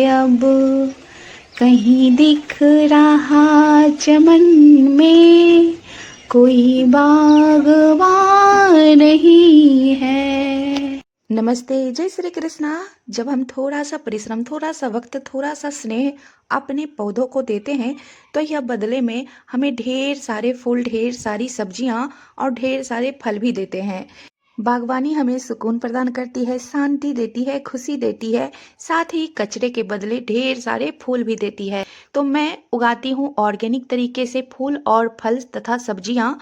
अब कहीं दिख रहा चमन में कोई बागवान नहीं है। नमस्ते, जय श्री कृष्णा। जब हम थोड़ा सा परिश्रम, थोड़ा सा वक्त, थोड़ा सा स्नेह अपने पौधों को देते हैं तो यह बदले में हमें ढेर सारे फूल, ढेर सारी सब्जियां और ढेर सारे फल भी देते हैं। बागवानी हमें सुकून प्रदान करती है, शांति देती है, खुशी देती है, साथ ही कचरे के बदले ढेर सारे फूल भी देती है। तो मैं उगाती हूँ ऑर्गेनिक तरीके से फूल और फल तथा सब्जियां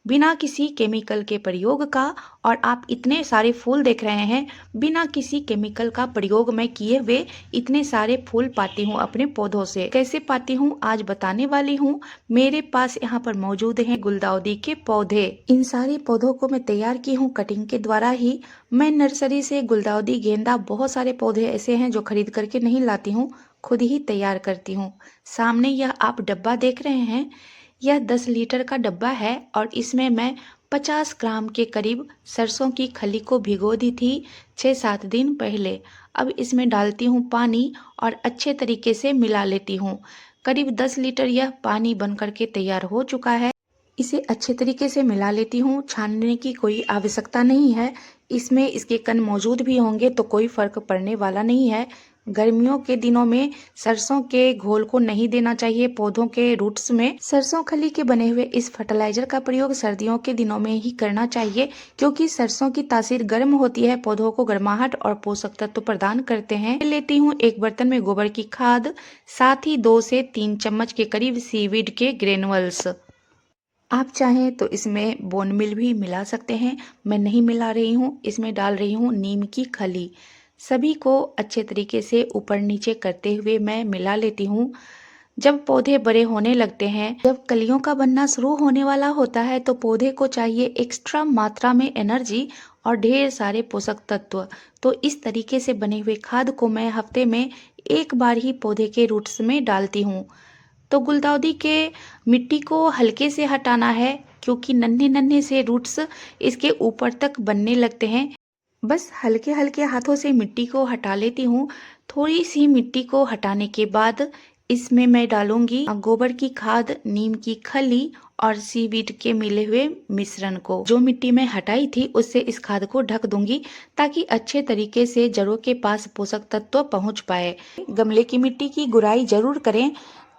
बिना किसी केमिकल के प्रयोग का। और आप इतने सारे फूल देख रहे हैं, बिना किसी केमिकल का प्रयोग मैं किए हुए इतने सारे फूल पाती हूँ अपने पौधों से। कैसे पाती हूँ आज बताने वाली हूँ। मेरे पास यहाँ पर मौजूद हैं गुलदाउदी के पौधे। इन सारे पौधों को मैं तैयार की हूँ कटिंग के द्वारा ही। मैं नर्सरी से गुलदाउदी, गेंदा, बहुत सारे पौधे ऐसे हैं जो खरीद करके नहीं लाती हूँ, खुद ही तैयार करती हूँ। सामने यह आप डब्बा देख रहे हैं, यह 10 लीटर का डब्बा है और इसमें मैं 50 ग्राम के करीब सरसों की खली को भिगो दी थी 6-7 दिन पहले। अब इसमें डालती हूँ पानी और अच्छे तरीके से मिला लेती हूँ। करीब 10 लीटर यह पानी बन करके तैयार हो चुका है। इसे अच्छे तरीके से मिला लेती हूँ। छानने की कोई आवश्यकता नहीं है, इसमें इसके कण मौजूद भी होंगे तो कोई फर्क पड़ने वाला नहीं है। गर्मियों के दिनों में सरसों के घोल को नहीं देना चाहिए पौधों के रूट्स में। सरसों खली के बने हुए इस फर्टिलाइजर का प्रयोग सर्दियों के दिनों में ही करना चाहिए, क्योंकि सरसों की तासीर गर्म होती है, पौधों को गर्माहट और पोषक तत्व प्रदान करते हैं। लेती हूँ एक बर्तन में गोबर की खाद, साथ ही 2 से 3 चम्मच के करीब सीवीड के ग्रेनुअल्स। आप चाहें तो इसमें बोन मिल भी मिला सकते हैं, मैं नहीं मिला रही हूँ। इसमें डाल रही हूँ नीम की खली। सभी को अच्छे तरीके से ऊपर नीचे करते हुए मैं मिला लेती हूँ। जब पौधे बड़े होने लगते हैं, जब कलियों का बनना शुरू होने वाला होता है, तो पौधे को चाहिए एक्स्ट्रा मात्रा में एनर्जी और ढेर सारे पोषक तत्व। तो इस तरीके से बने हुए खाद को मैं हफ्ते में एक बार ही पौधे के रूट्स में डालती हूँ। तो गुलदाउदी के मिट्टी को हल्के से हटाना है, क्योंकि नन्हे नन्हे से रूट्स इसके ऊपर तक बनने लगते हैं। बस हल्के हल्के हाथों से मिट्टी को हटा लेती हूँ। थोड़ी सी मिट्टी को हटाने के बाद इसमें मैं डालूंगी गोबर की खाद, नीम की खली और सीवीड के मिले हुए मिश्रण को। जो मिट्टी में हटाई थी उससे इस खाद को ढक दूंगी, ताकि अच्छे तरीके से जड़ों के पास पोषक तत्व पहुंच पाए। गमले की मिट्टी की गुड़ाई जरूर करें,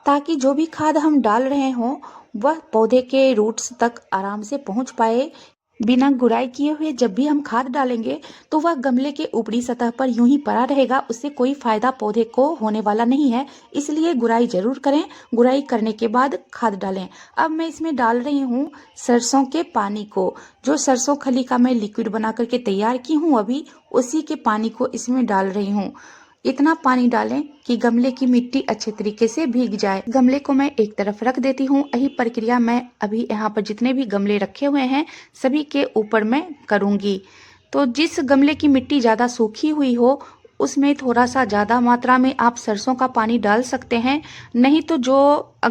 ताकि जो भी खाद हम डाल रहे हों वह पौधे के रूट्स तक आराम से पहुंच पाए। बिना गुड़ाई किए हुए जब भी हम खाद डालेंगे तो वह गमले के ऊपरी सतह पर यूं ही पड़ा रहेगा, उससे कोई फायदा पौधे को होने वाला नहीं है। इसलिए गुड़ाई जरूर करें, गुड़ाई करने के बाद खाद डालें। अब मैं इसमें डाल रही हूँ सरसों के पानी को, जो सरसों खली का मैं लिक्विड बना करके तैयार की हूँ, अभी उसी के पानी को इसमें डाल रही हूँ। इतना पानी डालें कि गमले की मिट्टी अच्छे तरीके से भीग जाए। गमले को मैं एक तरफ रख देती हूँ। यही प्रक्रिया मैं अभी यहाँ पर जितने भी गमले रखे हुए हैं सभी के ऊपर मैं करूँगी। तो जिस गमले की मिट्टी ज़्यादा सूखी हुई हो उसमें थोड़ा सा ज़्यादा मात्रा में आप सरसों का पानी डाल सकते हैं। नहीं तो जो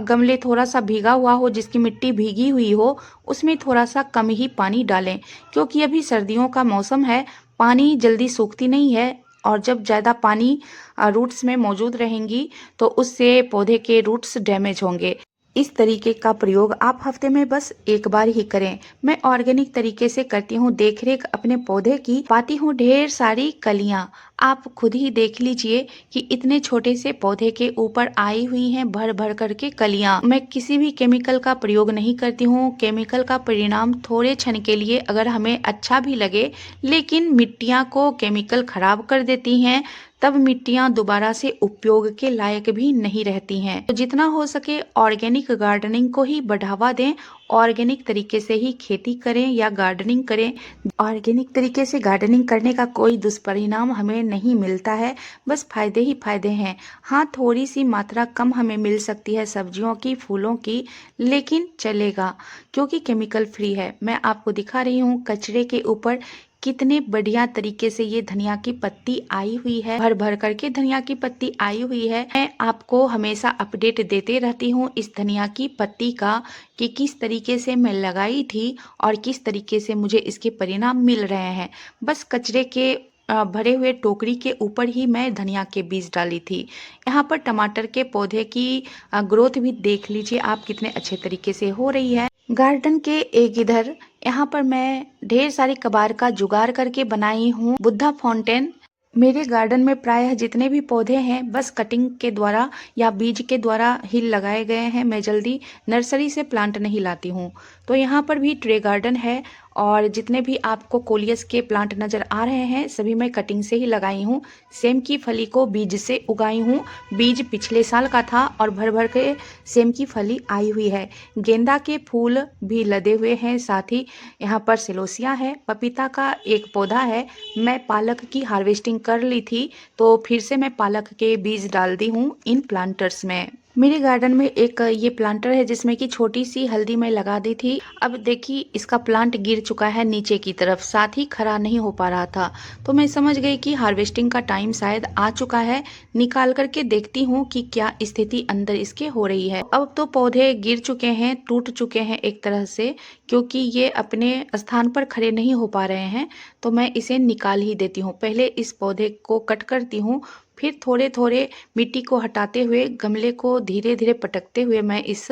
गमले थोड़ा सा भीगा हुआ हो, जिसकी मिट्टी भीगी हुई हो, उसमें थोड़ा सा कम ही पानी डालें, क्योंकि अभी सर्दियों का मौसम है, पानी जल्दी सूखती नहीं है। और जब ज़्यादा पानी रूट्स में मौजूद रहेंगी तो उससे पौधे के रूट्स डैमेज होंगे। इस तरीके का प्रयोग आप हफ्ते में बस एक बार ही करें। मैं ऑर्गेनिक तरीके से करती हूँ देखरेख अपने पौधे की, पाती हूँ ढेर सारी कलियां। आप खुद ही देख लीजिए कि इतने छोटे से पौधे के ऊपर आई हुई हैं भर भर करके कलियां। मैं किसी भी केमिकल का प्रयोग नहीं करती हूँ। केमिकल का परिणाम थोड़े क्षण के लिए अगर हमें अच्छा भी लगे, लेकिन मिट्टियाँ को केमिकल खराब कर देती हैं, तब मिट्टियां दोबारा से उपयोग के लायक भी नहीं रहती हैं। तो जितना हो सके ऑर्गेनिक गार्डनिंग को ही बढ़ावा दें। ऑर्गेनिक तरीके से ही खेती करें या गार्डनिंग करें। ऑर्गेनिक तरीके से गार्डनिंग करने का कोई दुष्परिणाम हमें नहीं मिलता है, बस फायदे ही फायदे हैं। हाँ, थोड़ी सी मात्रा कम हमें मिल सकती है सब्जियों की, फूलों की, लेकिन चलेगा, क्योंकि केमिकल फ्री है। मैं आपको दिखा रही हूँ कचरे के ऊपर कितने बढ़िया तरीके से ये धनिया की पत्ती आई हुई है, भर भर करके धनिया की पत्ती आई हुई है। मैं आपको हमेशा अपडेट देते रहती हूँ इस धनिया की पत्ती का, कि किस तरीके से मैं लगाई थी और किस तरीके से मुझे इसके परिणाम मिल रहे हैं। बस कचरे के भरे हुए टोकरी के ऊपर ही मैं धनिया के बीज डाली थी। यहाँ पर टमाटर के पौधे की ग्रोथ भी देख लीजिए आप कितने अच्छे तरीके से हो रही है। गार्डन के एक इधर यहाँ पर मैं ढेर सारी कबाड़ का जुगाड़ करके बनाई हूँ बुद्धा फाउंटेन। मेरे गार्डन में प्रायः जितने भी पौधे हैं बस कटिंग के द्वारा या बीज के द्वारा ही लगाए गए हैं। मैं जल्दी नर्सरी से प्लांट नहीं लाती हूँ। तो यहाँ पर भी ट्रे गार्डन है और जितने भी आपको कोलियस के प्लांट नज़र आ रहे हैं सभी मैं कटिंग से ही लगाई हूँ। सेम की फली को बीज से उगाई हूँ। बीज पिछले साल का था और भर भर के सेम की फली आई हुई है। गेंदा के फूल भी लदे हुए हैं, साथ ही यहाँ पर सेलोसिया है, पपीता का एक पौधा है। मैं पालक की हार्वेस्टिंग कर ली थी तो फिर से मैं पालक के बीज डाल दी हूँ इन प्लांटर्स में। मेरे गार्डन में एक ये प्लांटर है जिसमें कि छोटी सी हल्दी मैं लगा दी थी। अब देखिए इसका प्लांट गिर चुका है नीचे की तरफ, साथ ही खड़ा नहीं हो पा रहा था। तो मैं समझ गई कि हार्वेस्टिंग का टाइम शायद आ चुका है। निकाल करके देखती हूँ कि क्या स्थिति अंदर इसके हो रही है। अब तो पौधे गिर चुके हैं, टूट चुके हैं एक तरह से, क्योंकि ये अपने स्थान पर खड़े नहीं हो पा रहे हैं। तो मैं इसे निकाल ही देती हूँ। पहले इस पौधे को कट करती हूँ, फिर थोड़े थोड़े मिट्टी को हटाते हुए गमले को धीरे धीरे पटकते हुए मैं इस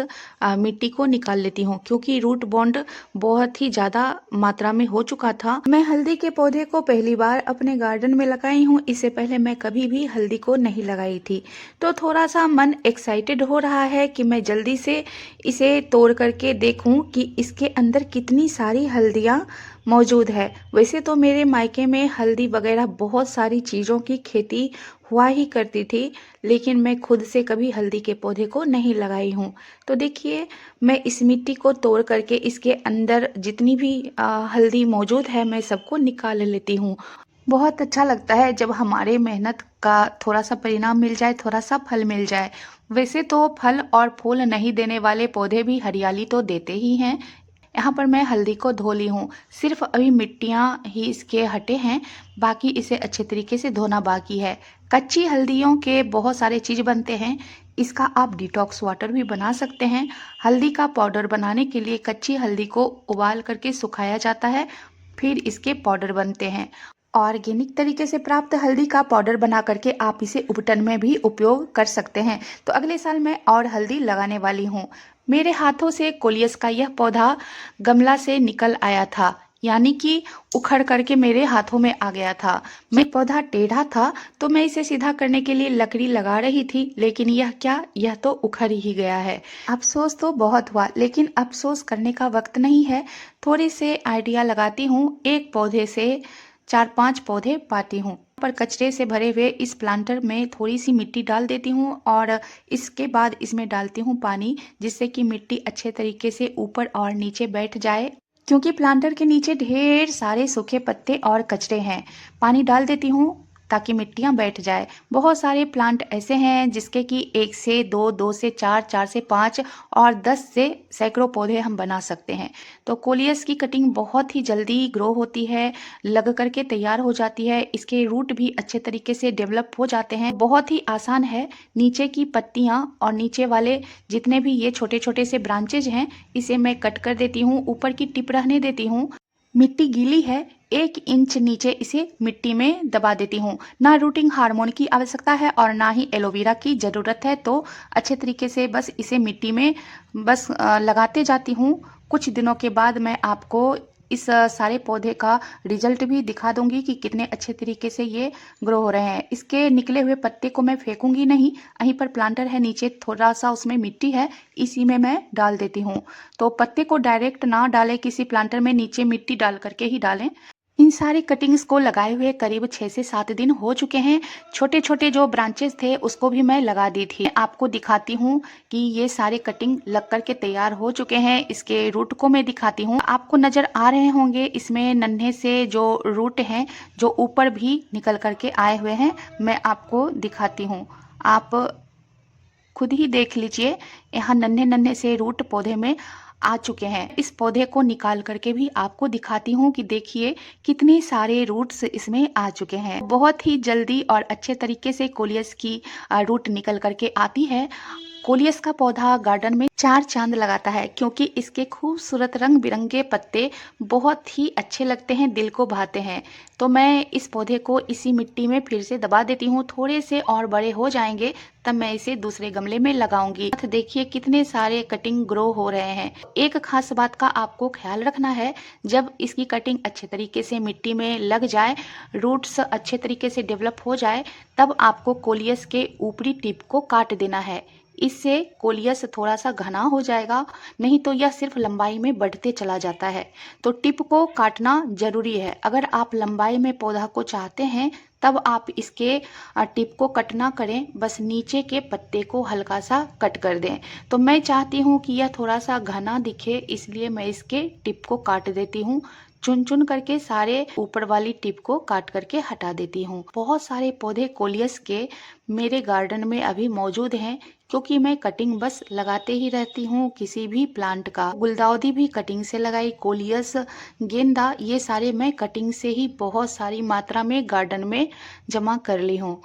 मिट्टी को निकाल लेती हूँ, क्योंकि रूट बॉन्ड बहुत ही ज़्यादा मात्रा में हो चुका था। मैं हल्दी के पौधे को पहली बार अपने गार्डन में लगाई हूँ। इससे पहले मैं कभी भी हल्दी को नहीं लगाई थी। तो थोड़ा सा मन एक्साइटेड हो रहा है कि मैं जल्दी से इसे तोड़ करके देखूँ कि इसके अंदर कितनी सारी हल्दियाँ मौजूद है। वैसे तो मेरे मायके में हल्दी वगैरह बहुत सारी चीज़ों की खेती हुआ ही करती थी, लेकिन मैं खुद से कभी हल्दी के पौधे को नहीं लगाई हूँ। तो देखिए मैं इस मिट्टी को तोड़ करके इसके अंदर जितनी भी हल्दी मौजूद है मैं सबको निकाल लेती हूँ। बहुत अच्छा लगता है जब हमारे मेहनत का थोड़ा सा परिणाम मिल जाए, थोड़ा सा फल मिल जाए। वैसे तो फल और फूल नहीं देने वाले पौधे भी हरियाली तो देते ही हैं। यहाँ पर मैं हल्दी को धो ली हूँ, सिर्फ अभी मिट्टियाँ ही इसके हटे हैं, बाकी इसे अच्छे तरीके से धोना बाकी है। कच्ची हल्दियों के बहुत सारे चीज़ बनते हैं। इसका आप डिटॉक्स वाटर भी बना सकते हैं। हल्दी का पाउडर बनाने के लिए कच्ची हल्दी को उबाल करके सुखाया जाता है, फिर इसके पाउडर बनते हैं। ऑर्गेनिक तरीके से प्राप्त हल्दी का पाउडर बना करके आप इसे उपटन में भी उपयोग कर सकते हैं। तो अगले साल मैं और हल्दी लगाने वाली हूँ। मेरे हाथों से कोलियस का यह पौधा गमला से निकल आया था, यानी कि उखड़ करके मेरे हाथों में आ गया था। मैं पौधा टेढ़ा था तो मैं इसे सीधा करने के लिए लकड़ी लगा रही थी, लेकिन यह क्या, यह तो उखड़ ही गया है। अफसोस तो बहुत हुआ, लेकिन अफसोस करने का वक्त नहीं है। थोड़े से आइडिया लगाती हूँ, एक पौधे से 4-5 पौधे पाती हूँ। पर कचरे से भरे हुए इस प्लांटर में थोड़ी सी मिट्टी डाल देती हूँ और इसके बाद इसमें डालती हूँ पानी, जिससे कि मिट्टी अच्छे तरीके से ऊपर और नीचे बैठ जाए, क्योंकि प्लांटर के नीचे ढेर सारे सूखे पत्ते और कचरे हैं। पानी डाल देती हूँ ताकि मिट्टियाँ बैठ जाए। बहुत सारे प्लांट ऐसे हैं जिसके कि 1 से 2, 2 से 4, 4 से 5 और 10 से सैकड़ों पौधे हम बना सकते हैं। तो कोलियस की कटिंग बहुत ही जल्दी ग्रो होती है, लग करके तैयार हो जाती है। इसके रूट भी अच्छे तरीके से डेवलप हो जाते हैं। बहुत ही आसान है। नीचे की पत्तियाँ और नीचे वाले जितने भी ये छोटे छोटे से ब्रांचेज हैं, इसे मैं कट कर देती हूँ, ऊपर की टिप रहने देती हूँ। मिट्टी गीली है, 1 इंच नीचे इसे मिट्टी में दबा देती हूँ। ना रूटिंग हार्मोन की आवश्यकता है और ना ही एलोवेरा की ज़रूरत है। तो अच्छे तरीके से बस इसे मिट्टी में बस लगाते जाती हूँ। कुछ दिनों के बाद मैं आपको इस सारे पौधे का रिजल्ट भी दिखा दूंगी कि कितने अच्छे तरीके से ये ग्रो हो रहे हैं। इसके निकले हुए पत्ते को मैं फेंकूंगी नहीं, वहीं पर प्लांटर है नीचे, थोड़ा सा उसमें मिट्टी है, इसी में मैं डाल देती हूँ। तो पत्ते को डायरेक्ट ना डालें, किसी प्लांटर में नीचे मिट्टी डाल करके ही डालें। इन सारी कटिंग्स को लगाए हुए करीब 6 से 7 दिन हो चुके हैं। छोटे छोटे जो ब्रांचेस थे उसको भी मैं लगा दी थी। आपको दिखाती हूँ कि ये सारे कटिंग लग करके तैयार हो चुके हैं। इसके रूट को मैं दिखाती हूँ, आपको नजर आ रहे होंगे इसमें नन्हे से जो रूट हैं जो ऊपर भी निकल करके आए हुए हैं। मैं आपको दिखाती हूँ, आप खुद ही देख लीजिए। यहाँ नन्हे नन्हे से रूट पौधे में आ चुके हैं। इस पौधे को निकाल करके भी आपको दिखाती हूँ कि देखिए कितने सारे रूट्स इसमें आ चुके हैं। बहुत ही जल्दी और अच्छे तरीके से कोलियस की रूट निकल करके आती है। कोलियस का पौधा गार्डन में चार चांद लगाता है, क्योंकि इसके खूबसूरत रंग बिरंगे पत्ते बहुत ही अच्छे लगते हैं, दिल को भाते हैं। तो मैं इस पौधे को इसी मिट्टी में फिर से दबा देती हूँ। थोड़े से और बड़े हो जाएंगे तब मैं इसे दूसरे गमले में लगाऊंगी। देखिए कितने सारे कटिंग ग्रो हो रहे हैं। एक खास बात का आपको ख्याल रखना है, जब इसकी कटिंग अच्छे तरीके से मिट्टी में लग जाए, रूट्स अच्छे तरीके से डेवलप हो जाए, तब आपको कोलियस के ऊपरी टिप को काट देना है। इससे कोलियस थोड़ा सा घना हो जाएगा, नहीं तो यह सिर्फ लंबाई में बढ़ते चला जाता है। तो टिप को काटना जरूरी है। अगर आप लंबाई में पौधा को चाहते हैं तब आप इसके टिप को कट ना करें, बस नीचे के पत्ते को हल्का सा कट कर दें। तो मैं चाहती हूँ कि यह थोड़ा सा घना दिखे, इसलिए मैं इसके टिप को काट देती हूँ। चुन चुन करके सारे ऊपर वाली टिप को काट करके हटा देती हूँ। बहुत सारे पौधे कोलियस के मेरे गार्डन में अभी मौजूद हैं, क्योंकि मैं कटिंग बस लगाते ही रहती हूँ किसी भी प्लांट का। गुलदाउदी भी कटिंग से लगाई, कोलियस, गेंदा, ये सारे मैं कटिंग से ही बहुत सारी मात्रा में गार्डन में जमा कर ली हूँ।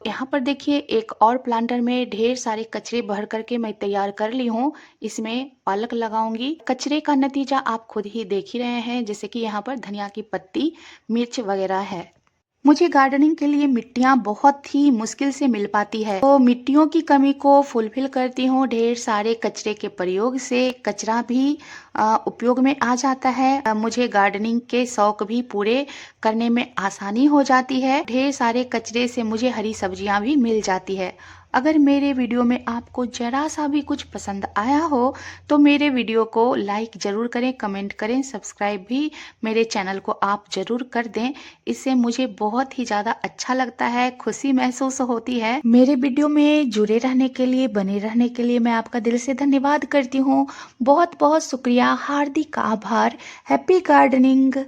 यहाँ पर देखिए एक और प्लांटर में ढेर सारे कचरे भर करके मैं तैयार कर ली हूँ। इसमें पालक लगाऊंगी। कचरे का नतीजा आप खुद ही देख ही रहे हैं, जैसे कि यहाँ पर धनिया की पत्ती, मिर्च वगैरह है। मुझे गार्डनिंग के लिए मिट्टियाँ बहुत ही मुश्किल से मिल पाती है, तो मिट्टियों की कमी को फुलफिल करती हूँ ढेर सारे कचरे के प्रयोग से। कचरा भी उपयोग में आ जाता है। मुझे गार्डनिंग के शौक भी पूरे करने में आसानी हो जाती है। ढेर सारे कचरे से मुझे हरी सब्जियां भी मिल जाती है। अगर मेरे वीडियो में आपको जरा सा भी कुछ पसंद आया हो तो मेरे वीडियो को लाइक ज़रूर करें, कमेंट करें, सब्सक्राइब भी मेरे चैनल को आप ज़रूर कर दें। इससे मुझे बहुत ही ज़्यादा अच्छा लगता है, खुशी महसूस होती है। मेरे वीडियो में जुड़े रहने के लिए, बने रहने के लिए मैं आपका दिल से धन्यवाद करती हूँ। बहुत बहुत शुक्रिया, हार्दिक आभार। Happy gardening.